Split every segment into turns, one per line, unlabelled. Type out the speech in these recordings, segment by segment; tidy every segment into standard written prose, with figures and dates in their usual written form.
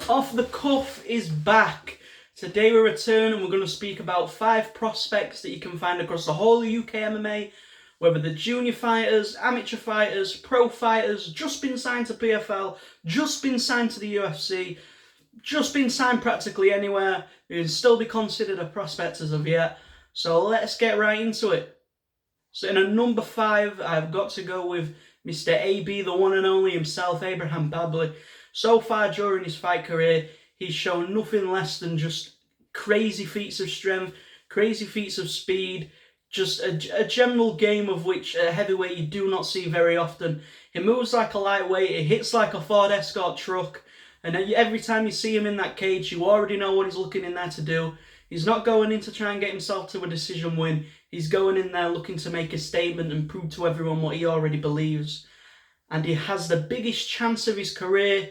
Off the Cuff is back. Today we return and we're going to speak about 5 prospects that you can find across the whole of UK MMA, whether they're junior fighters, amateur fighters, pro fighters, just been signed to PFL, just been signed to the UFC, just been signed practically anywhere. You can still be considered a prospect as of yet. So let's get right into it. So in a number 5, I've got to go with Mr. AB, the one and only himself, Abraham Babley. So far during his fight career, he's shown nothing less than just crazy feats of strength, crazy feats of speed, just a general game of which a heavyweight you do not see very often. He moves like a lightweight, he hits like a Ford Escort truck, and every time you see him in that cage, you already know what he's looking in there to do. He's not going in to try and get himself to a decision win. He's going in there looking to make a statement and prove to everyone what he already believes. And he has the biggest chance of his career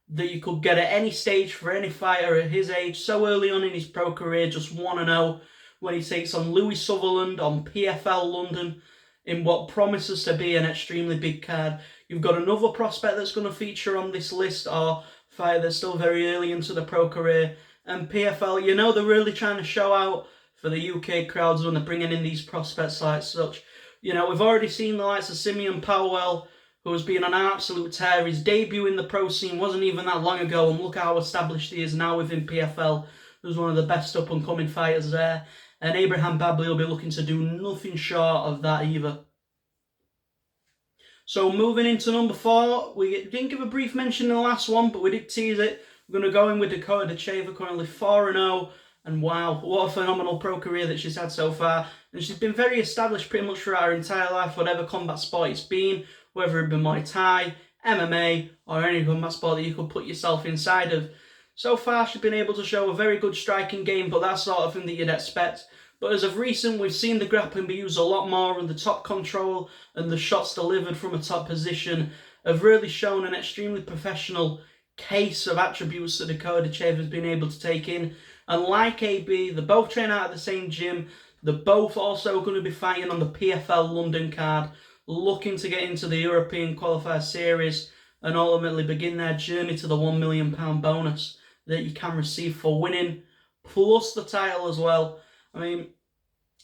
that you could get at any stage for any fighter at his age, so early on in his pro career, just 1-0, when he takes on Louis Sutherland on PFL London in what promises to be an extremely big card. You've got another prospect that's going to feature on this list, or fighter that's still very early into the pro career. And PFL, you know, they're really trying to show out for the UK crowds when they're bringing in these prospects like such. You know, we've already seen the likes of Simeon Powell, who has been on an absolute tear. His debut in the pro scene wasn't even that long ago, and look how established he is now within PFL. He's one of the best up-and-coming fighters there, and Abraham Babley will be looking to do nothing short of that either. So moving into number 4, we didn't give a brief mention in the last one, but we did tease it. We're going to go in with Dakota Charver, currently 4-0, and wow, what a phenomenal pro career that she's had so far. And she's been very established pretty much throughout her entire life, whatever combat sport it's been, whether it be Muay Thai, MMA, or any combat sport that you could put yourself inside of. So far, she's been able to show a very good striking game, but that sort of thing that you'd expect. But as of recent, we've seen the grappling be used a lot more, and the top control and the shots delivered from a top position have really shown an extremely professional case of attributes that Dakota Charver has been able to take in. And like AB, they both train out of the same gym. They're both also going to be fighting on the PFL London card, looking to get into the European Qualifier Series and ultimately begin their journey to the £1 million bonus that you can receive for winning, plus the title as well. I mean,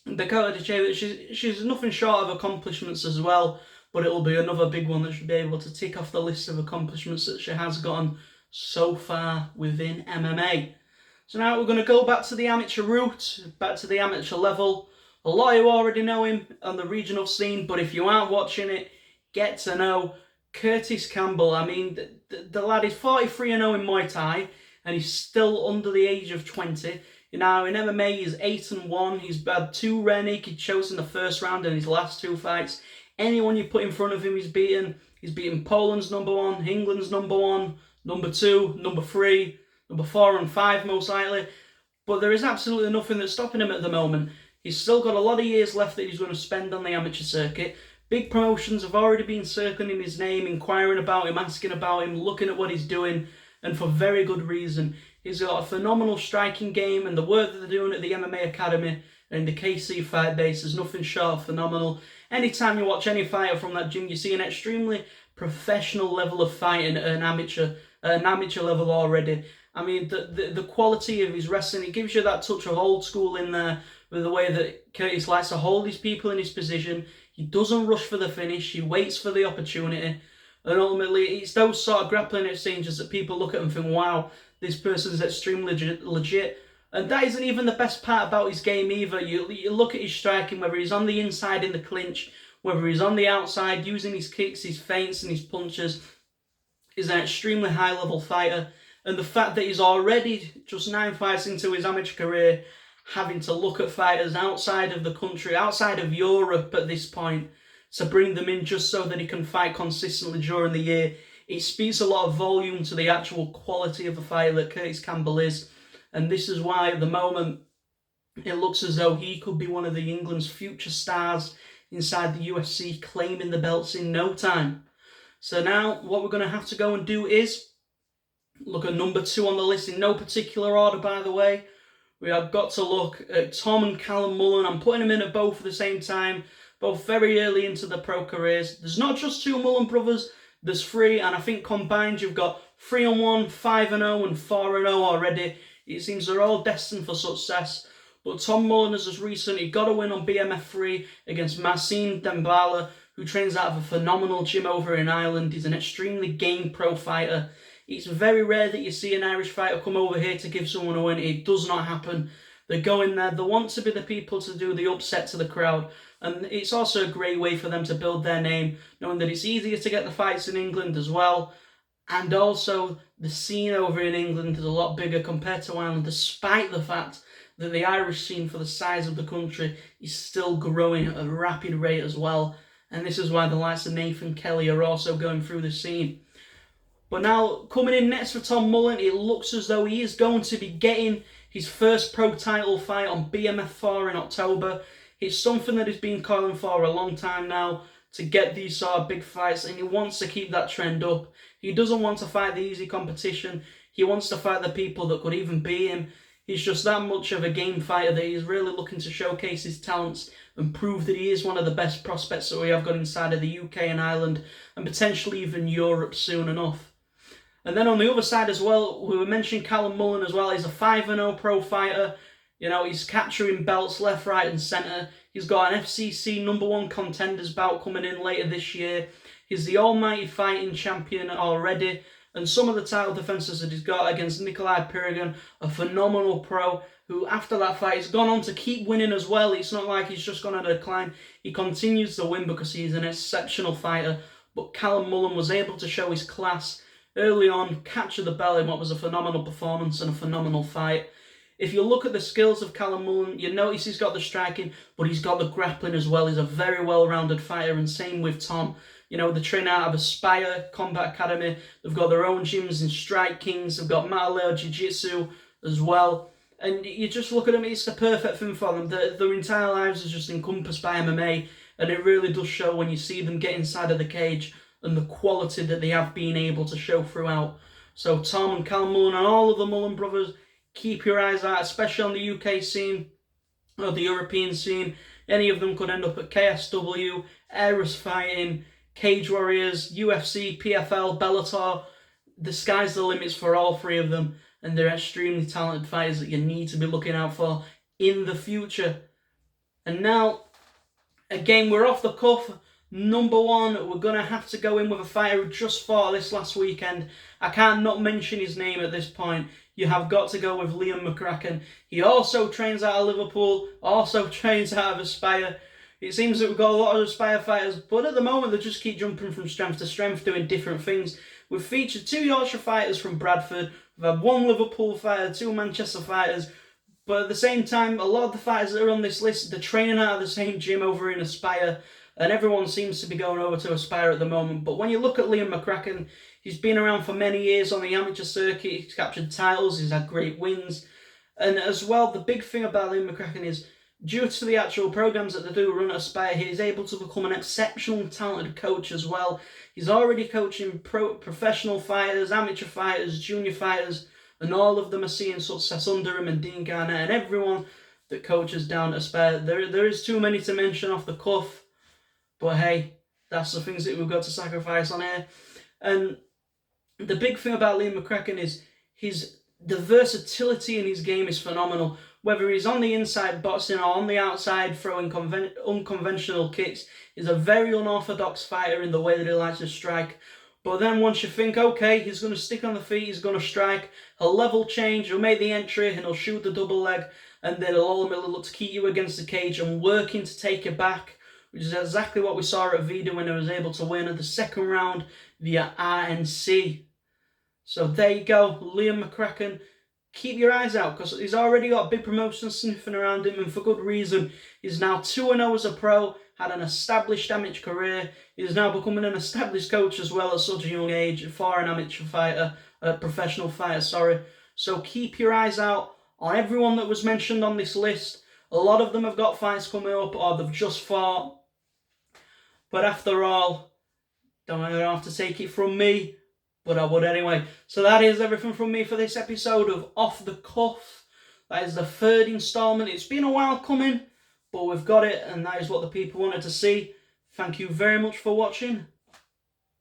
Dakota Charver, she's nothing short of accomplishments as well, but it'll be another big one that she'll be able to tick off the list of accomplishments that she has gotten so far within MMA. So now we're going to go back to the amateur route, back to the amateur level. A lot of you already know him on the regional scene, but if you aren't watching it, get to know Curtis Campbell. I mean, the lad is 43-0 in Muay Thai, and he's still under the age of 20. Now, in MMA, he's 8-1. He's had 2 rare naked chokes in the first round in his last 2 fights. Anyone you put in front of him, he's beaten. He's beaten Poland's number 1, England's number 1, number 2, number 3, number 4 and 5 most likely. But there is absolutely nothing that's stopping him at the moment. He's still got a lot of years left that he's going to spend on the amateur circuit. Big promotions have already been circling his name, inquiring about him, asking about him, looking at what he's doing, and for very good reason. He's got a phenomenal striking game, and the work that they're doing at the MMA Academy and the KC fight base is nothing short of phenomenal. Anytime you watch any fighter from that gym, you see an extremely professional level of fighting at an amateur level already. I mean, the quality of his wrestling, it gives you that touch of old school in there, with the way that Curtis likes to hold his people in his position. He doesn't rush for the finish, he waits for the opportunity, and ultimately it's those sort of grappling exchanges that people look at and think, wow, this person's extremely legit. And that isn't even the best part about his game either. You look at his striking, whether he's on the inside in the clinch, whether he's on the outside using his kicks, his feints and his punches. He's an extremely high level fighter, and the fact that he's already just 9 fights into his amateur career having to look at fighters outside of the country, outside of Europe at this point, to bring them in just so that he can fight consistently during the year, it speaks a lot of volume to the actual quality of the fighter that Curtis Campbell is. And this is why at the moment it looks as though he could be one of the England's future stars inside the UFC, claiming the belts in no time. So now what we're going to have to go and do is look at number 2 on the list, in no particular order by the way. We have got to look at Tom and Callum Mullen. I'm putting them in at both at the same time, both very early into their pro careers. There's not just 2 Mullen brothers, There's 3, and I think combined you've got 3-1, 5-0, and 4-0 already. It seems they're all destined for success. But Tom Mullen has just recently got a win on BMF3 against Marcin Dembala, who trains out of a phenomenal gym over in Ireland. He's an extremely game pro fighter. It's very rare that you see an Irish fighter come over here to give someone a win. It does not happen. They go in there, they want to be the people to do the upset to the crowd. And it's also a great way for them to build their name, knowing that it's easier to get the fights in England as well. And also, the scene over in England is a lot bigger compared to Ireland, despite the fact that the Irish scene, for the size of the country, is still growing at a rapid rate as well. And this is why the likes of Nathan Kelly are also going through the scene. But now, coming in next for Tom Mullen, it looks as though he is going to be getting his first pro title fight on BMF4 in October. It's something that he's been calling for a long time now, to get these sort of big fights, and he wants to keep that trend up. He doesn't want to fight the easy competition. He wants to fight the people that could even beat him. He's just that much of a game fighter that he's really looking to showcase his talents and prove that he is one of the best prospects that we have got inside of the UK and Ireland, and potentially even Europe soon enough. And then on the other side as well, we were mentioning Callum Mullen as well. He's a 5-0 pro fighter. You know, he's capturing belts left, right and centre. He's got an FCC #1 contenders bout coming in later this year. He's the almighty fighting champion already. And some of the title defences that he's got against Nikolai Pyrgan, a phenomenal pro, who after that fight has gone on to keep winning as well. It's not like he's just gone on a decline. He continues to win because he's an exceptional fighter. But Callum Mullen was able to show his class early on, capture the belt in what was a phenomenal performance and a phenomenal fight. If you look at the skills of Callum Mullen, you notice he's got the striking, but he's got the grappling as well. He's a very well-rounded fighter, and same with Tom. You know, they train out of Aspire Combat Academy. They've got their own gyms in Strike Kings. They've got Mataleo Jiu-Jitsu as well. And you just look at them, it's the perfect thing for them. Their entire lives is just encompassed by MMA, and it really does show when you see them get inside of the cage and the quality that they have been able to show throughout. So Tom and Callum Mullen and all of the Mullen brothers, keep your eyes out, especially on the UK scene or the European scene. Any of them could end up at KSW, Eris Fighting, Cage Warriors, UFC, PFL, Bellator. The sky's the limits for all 3 of them, and they're extremely talented fighters that you need to be looking out for in the future. And now, again, we're off the cuff. #1, we're going to have to go in with a fighter who just fought this last weekend. I can't not mention his name at this point. You have got to go with Liam McCracken. He also trains out of Liverpool, also trains out of Aspire. It seems that we've got a lot of Aspire fighters, but at the moment they just keep jumping from strength to strength, doing different things. We've featured 2 Yorkshire fighters from Bradford. We've had 1 Liverpool fighter, 2 Manchester fighters. But at the same time, a lot of the fighters that are on this list, they're training out of the same gym over in Aspire. And everyone seems to be going over to Aspire at the moment. But when you look at Liam McCracken, he's been around for many years on the amateur circuit. He's captured titles, he's had great wins. And as well, the big thing about Liam McCracken is, due to the actual programs that they do run at Aspire, he is able to become an exceptional talented coach as well. He's already coaching professional fighters, amateur fighters, junior fighters, and all of them are seeing success under him, and Dean Garnett and everyone that coaches down at Aspire. There is too many to mention off the cuff. But hey, that's the things that we've got to sacrifice on here. And the big thing about Liam McCracken is the versatility in his game is phenomenal. Whether he's on the inside boxing or on the outside throwing unconventional kicks, he's a very unorthodox fighter in the way that he likes to strike. But then once you think, okay, he's going to stick on the feet, he's going to strike, he'll level change, he'll make the entry, and he'll shoot the double leg, and then he'll ultimately look to keep you against the cage and working to take you back, which is exactly what we saw at Vida when he was able to win at the 2nd round via RNC. So there you go, Liam McCracken. Keep your eyes out, because he's already got big promotions sniffing around him, and for good reason. He's now 2-0 as a pro, had an established amateur career. He's now becoming an established coach as well at such a young age for an amateur fighter, a professional fighter, sorry. So keep your eyes out on everyone that was mentioned on this list. A lot of them have got fights coming up, or they've just fought. But after all, don't have to take it from me, but I would anyway. So that is everything from me for this episode of Off the Cuff. That is the 3rd instalment. It's been a while coming, but we've got it, and that is what the people wanted to see. Thank you very much for watching,